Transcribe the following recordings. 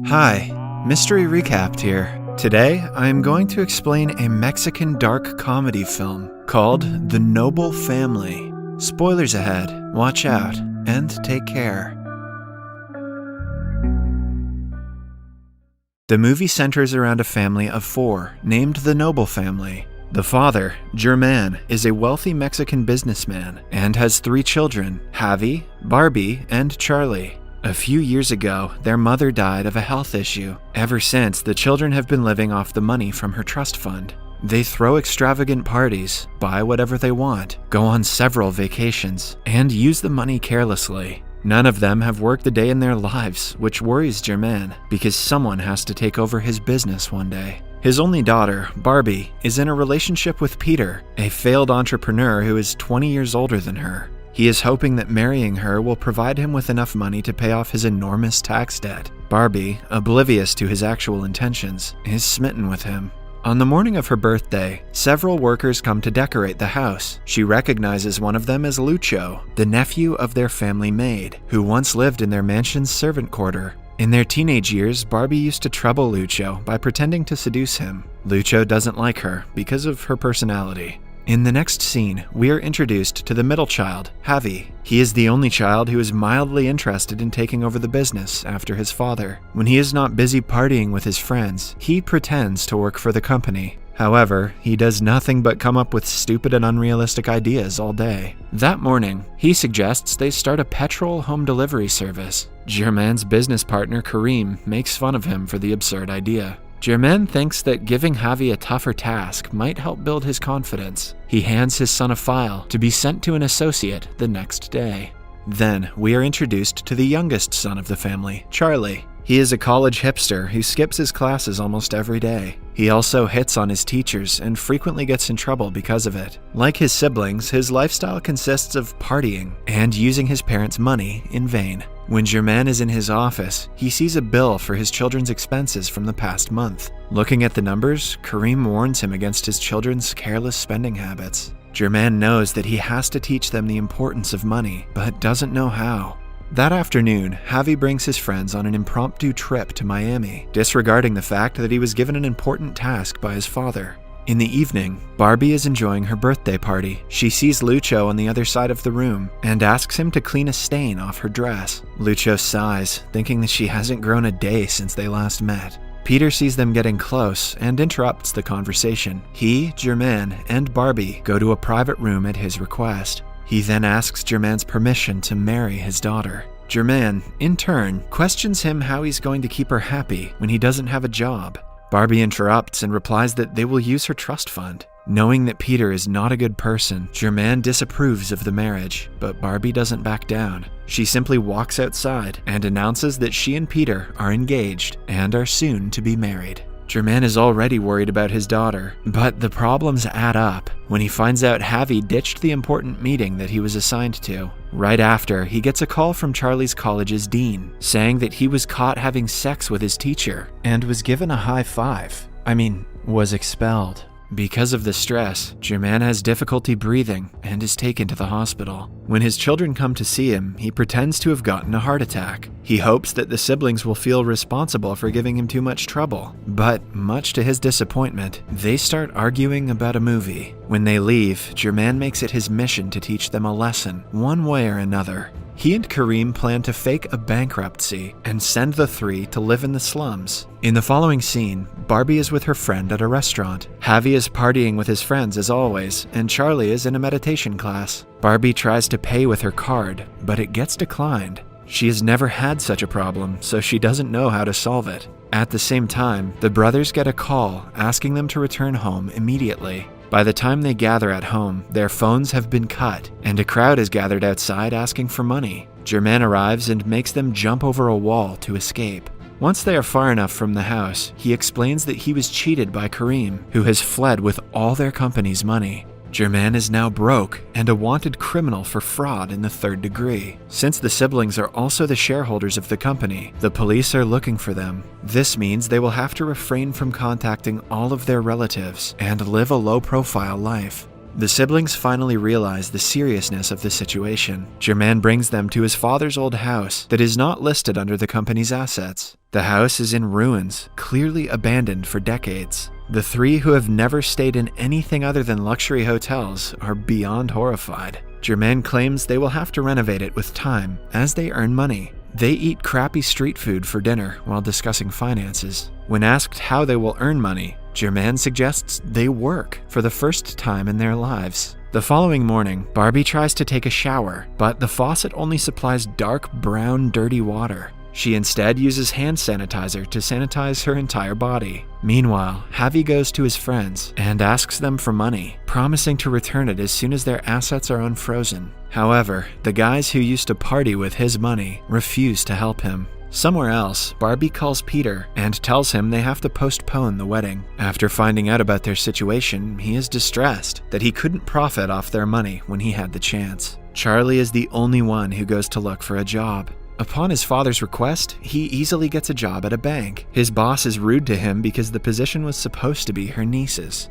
Hi, Mystery Recapped here. Today, I am going to explain a Mexican dark comedy film called The Noble Family. Spoilers ahead, watch out, and take care. The movie centers around a family of four, named the Noble Family. The father, German, is a wealthy Mexican businessman and has three children, Javi, Barbie, and Charlie. A few years ago, their mother died of a health issue. Ever since, the children have been living off the money from her trust fund. They throw extravagant parties, buy whatever they want, go on several vacations, and use the money carelessly. None of them have worked a day in their lives, which worries German, because someone has to take over his business one day. His only daughter, Barbie, is in a relationship with Peter, a failed entrepreneur who is 20 years older than her. He is hoping that marrying her will provide him with enough money to pay off his enormous tax debt. Barbie, oblivious to his actual intentions, is smitten with him. On the morning of her birthday, several workers come to decorate the house. She recognizes one of them as Lucho, the nephew of their family maid, who once lived in their mansion's servant quarter. In their teenage years, Barbie used to trouble Lucho by pretending to seduce him. Lucho doesn't like her because of her personality. In the next scene, we are introduced to the middle child, Javi. He is the only child who is mildly interested in taking over the business after his father. When he is not busy partying with his friends, he pretends to work for the company. However, he does nothing but come up with stupid and unrealistic ideas all day. That morning, he suggests they start a petrol home delivery service. German's business partner, Karim, makes fun of him for the absurd idea. Germain thinks that giving Javi a tougher task might help build his confidence. He hands his son a file to be sent to an associate the next day. Then, we are introduced to the youngest son of the family, Charlie. He is a college hipster who skips his classes almost every day. He also hits on his teachers and frequently gets in trouble because of it. Like his siblings, his lifestyle consists of partying and using his parents' money in vain. When Germain is in his office, he sees a bill for his children's expenses from the past month. Looking at the numbers, Karim warns him against his children's careless spending habits. Germain knows that he has to teach them the importance of money, but doesn't know how. That afternoon, Javi brings his friends on an impromptu trip to Miami, disregarding the fact that he was given an important task by his father. In the evening, Barbie is enjoying her birthday party. She sees Lucho on the other side of the room and asks him to clean a stain off her dress. Lucho sighs, thinking that she hasn't grown a day since they last met. Peter sees them getting close and interrupts the conversation. He, Germain, and Barbie go to a private room at his request. He then asks Germain's permission to marry his daughter. Germain, in turn, questions him how he's going to keep her happy when he doesn't have a job. Barbie interrupts and replies that they will use her trust fund. Knowing that Peter is not a good person, Germain disapproves of the marriage, but Barbie doesn't back down. She simply walks outside and announces that she and Peter are engaged and are soon to be married. Germain is already worried about his daughter, but the problems add up when he finds out Javi ditched the important meeting that he was assigned to. Right after, he gets a call from Charlie's college's dean, saying that he was caught having sex with his teacher and was given a high five. Was expelled. Because of the stress, Germain has difficulty breathing and is taken to the hospital. When his children come to see him, he pretends to have gotten a heart attack. He hopes that the siblings will feel responsible for giving him too much trouble, but much to his disappointment, they start arguing about a movie. When they leave, Germain makes it his mission to teach them a lesson, one way or another. He and Karim plan to fake a bankruptcy and send the three to live in the slums. In the following scene, Barbie is with her friend at a restaurant. Javi is partying with his friends as always, and Charlie is in a meditation class. Barbie tries to pay with her card, but it gets declined. She has never had such a problem, so she doesn't know how to solve it. At the same time, the brothers get a call asking them to return home immediately. By the time they gather at home, their phones have been cut, and a crowd is gathered outside asking for money. Germain arrives and makes them jump over a wall to escape. Once they are far enough from the house, he explains that he was cheated by Karim, who has fled with all their company's money. Germain is now broke and a wanted criminal for fraud in the third degree. Since the siblings are also the shareholders of the company, the police are looking for them. This means they will have to refrain from contacting all of their relatives and live a low-profile life. The siblings finally realize the seriousness of the situation. Germain brings them to his father's old house that is not listed under the company's assets. The house is in ruins, clearly abandoned for decades. The three, who have never stayed in anything other than luxury hotels, are beyond horrified. Germain claims they will have to renovate it with time as they earn money. They eat crappy street food for dinner while discussing finances. When asked how they will earn money, Germain suggests they work for the first time in their lives. The following morning, Barbie tries to take a shower, but the faucet only supplies dark brown, dirty water. She instead uses hand sanitizer to sanitize her entire body. Meanwhile, Javi goes to his friends and asks them for money, promising to return it as soon as their assets are unfrozen. However, the guys who used to party with his money refuse to help him. Somewhere else, Barbie calls Peter and tells him they have to postpone the wedding. After finding out about their situation, he is distressed that he couldn't profit off their money when he had the chance. Charlie is the only one who goes to look for a job. Upon his father's request, he easily gets a job at a bank. His boss is rude to him because the position was supposed to be her niece's.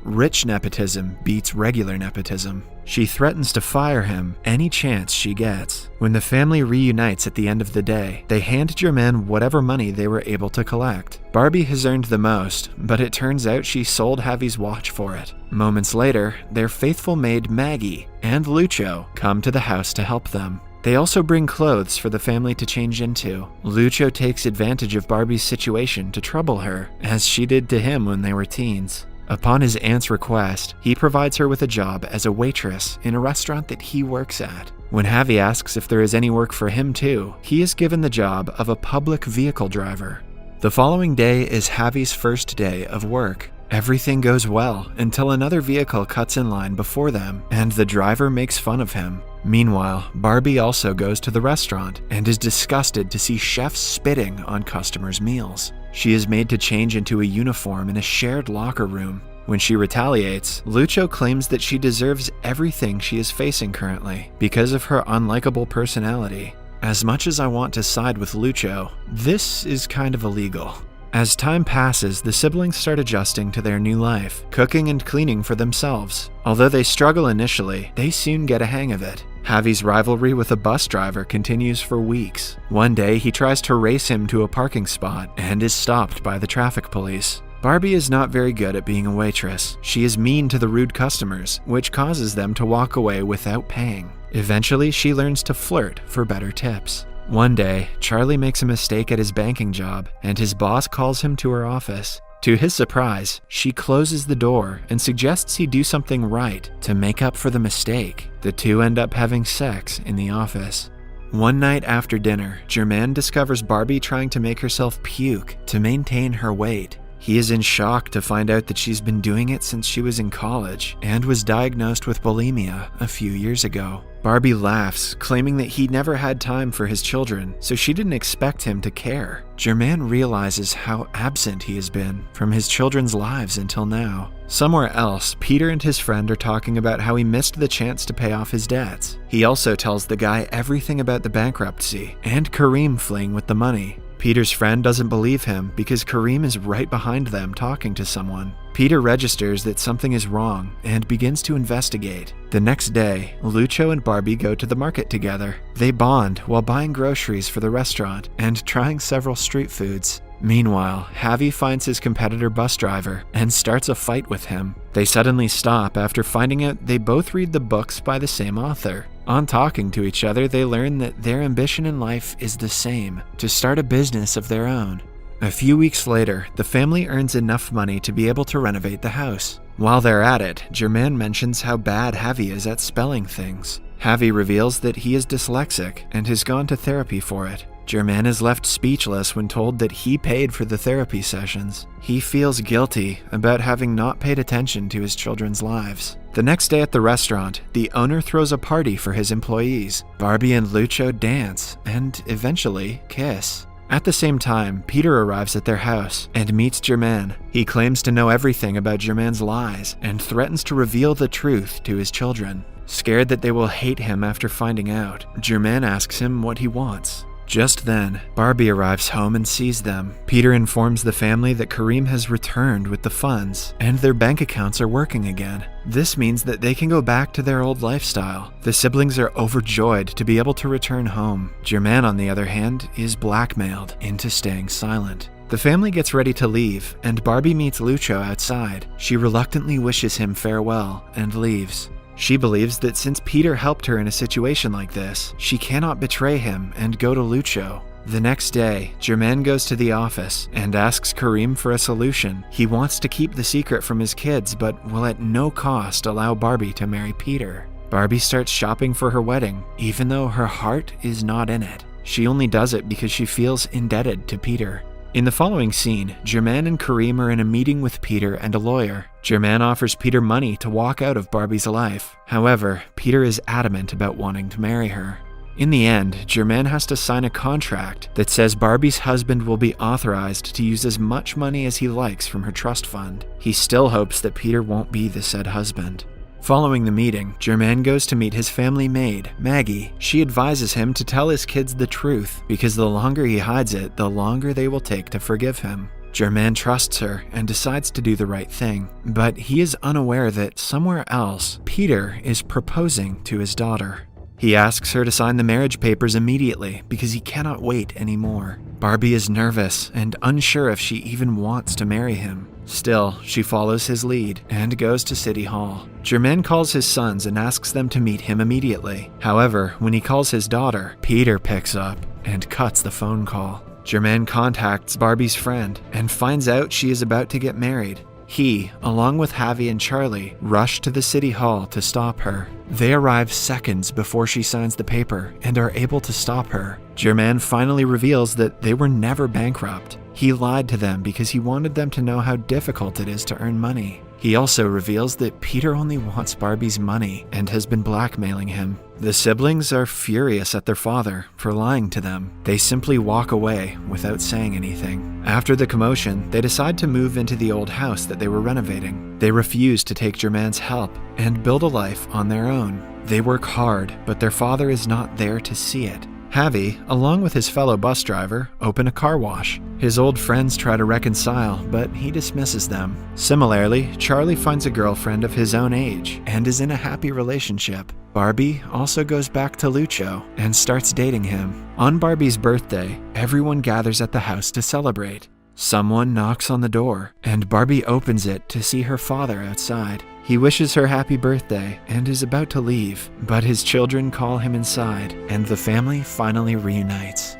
Rich nepotism beats regular nepotism. She threatens to fire him any chance she gets. When the family reunites at the end of the day, they hand Germain whatever money they were able to collect. Barbie has earned the most, but it turns out she sold Javi's watch for it. Moments later, their faithful maid Maggie and Lucho come to the house to help them. They also bring clothes for the family to change into. Lucho takes advantage of Barbie's situation to trouble her, as she did to him when they were teens. Upon his aunt's request, he provides her with a job as a waitress in a restaurant that he works at. When Javi asks if there is any work for him too, he is given the job of a public vehicle driver. The following day is Javi's first day of work. Everything goes well until another vehicle cuts in line before them, and the driver makes fun of him. Meanwhile, Barbie also goes to the restaurant and is disgusted to see chefs spitting on customers' meals. She is made to change into a uniform in a shared locker room. When she retaliates, Lucho claims that she deserves everything she is facing currently because of her unlikable personality. As much as I want to side with Lucho, this is kind of illegal. As time passes, the siblings start adjusting to their new life, cooking and cleaning for themselves. Although they struggle initially, they soon get a hang of it. Javi's rivalry with a bus driver continues for weeks. One day, he tries to race him to a parking spot and is stopped by the traffic police. Barbie is not very good at being a waitress. She is mean to the rude customers, which causes them to walk away without paying. Eventually, she learns to flirt for better tips. One day, Charlie makes a mistake at his banking job, and his boss calls him to her office. To his surprise, she closes the door and suggests he do something right to make up for the mistake. The two end up having sex in the office. One night after dinner, Germain discovers Barbie trying to make herself puke to maintain her weight. He is in shock to find out that she's been doing it since she was in college and was diagnosed with bulimia a few years ago. Barbie laughs, claiming that he never had time for his children, so she didn't expect him to care. Germain realizes how absent he has been from his children's lives until now. Somewhere else, Peter and his friend are talking about how he missed the chance to pay off his debts. He also tells the guy everything about the bankruptcy and Kareem fleeing with the money. Peter's friend doesn't believe him because Kareem is right behind them talking to someone. Peter registers that something is wrong and begins to investigate. The next day, Lucho and Barbie go to the market together. They bond while buying groceries for the restaurant and trying several street foods. Meanwhile, Javi finds his competitor bus driver and starts a fight with him. They suddenly stop after finding out they both read the books by the same author. On talking to each other, they learn that their ambition in life is the same, to start a business of their own. A few weeks later, the family earns enough money to be able to renovate the house. While they're at it, Germain mentions how bad Javi is at spelling things. Javi reveals that he is dyslexic and has gone to therapy for it. Germain is left speechless when told that he paid for the therapy sessions. He feels guilty about having not paid attention to his children's lives. The next day at the restaurant, the owner throws a party for his employees. Barbie and Lucho dance and eventually kiss. At the same time, Peter arrives at their house and meets Germain. He claims to know everything about Germain's lies and threatens to reveal the truth to his children. Scared that they will hate him after finding out, Germain asks him what he wants. Just then, Barbie arrives home and sees them. Peter informs the family that Kareem has returned with the funds, and their bank accounts are working again. This means that they can go back to their old lifestyle. The siblings are overjoyed to be able to return home. Germain, on the other hand, is blackmailed into staying silent. The family gets ready to leave, and Barbie meets Lucho outside. She reluctantly wishes him farewell and leaves. She believes that since Peter helped her in a situation like this, she cannot betray him and go to Lucho. The next day, Germain goes to the office and asks Kareem for a solution. He wants to keep the secret from his kids, but will at no cost allow Barbie to marry Peter. Barbie starts shopping for her wedding, even though her heart is not in it. She only does it because she feels indebted to Peter. In the following scene, Germain and Kareem are in a meeting with Peter and a lawyer. Germain offers Peter money to walk out of Barbie's life. However, Peter is adamant about wanting to marry her. In the end, Germain has to sign a contract that says Barbie's husband will be authorized to use as much money as he likes from her trust fund. He still hopes that Peter won't be the said husband. Following the meeting, Germain goes to meet his family maid, Maggie. She advises him to tell his kids the truth, because the longer he hides it, the longer they will take to forgive him. Germain trusts her and decides to do the right thing, but he is unaware that somewhere else, Peter is proposing to his daughter. He asks her to sign the marriage papers immediately because he cannot wait anymore. Barbie is nervous and unsure if she even wants to marry him. Still, she follows his lead and goes to City Hall. Germain calls his sons and asks them to meet him immediately. However, when he calls his daughter, Peter picks up and cuts the phone call. Germain contacts Barbie's friend and finds out she is about to get married. He, along with Javi and Charlie, rush to the City Hall to stop her. They arrive seconds before she signs the paper and are able to stop her. Germain finally reveals that they were never bankrupt. He lied to them because he wanted them to know how difficult it is to earn money. He also reveals that Peter only wants Barbie's money and has been blackmailing him. The siblings are furious at their father for lying to them. They simply walk away without saying anything. After the commotion, they decide to move into the old house that they were renovating. They refuse to take Germain's help and build a life on their own. They work hard, but their father is not there to see it. Javi, along with his fellow bus driver, open a car wash. His old friends try to reconcile, but he dismisses them. Similarly, Charlie finds a girlfriend of his own age and is in a happy relationship. Barbie also goes back to Lucho and starts dating him. On Barbie's birthday, everyone gathers at the house to celebrate. Someone knocks on the door, and Barbie opens it to see her father outside. He wishes her happy birthday and is about to leave, but his children call him inside, and the family finally reunites.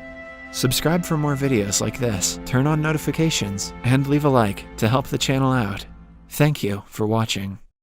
Subscribe for more videos like this, turn on notifications, and leave a like to help the channel out. Thank you for watching.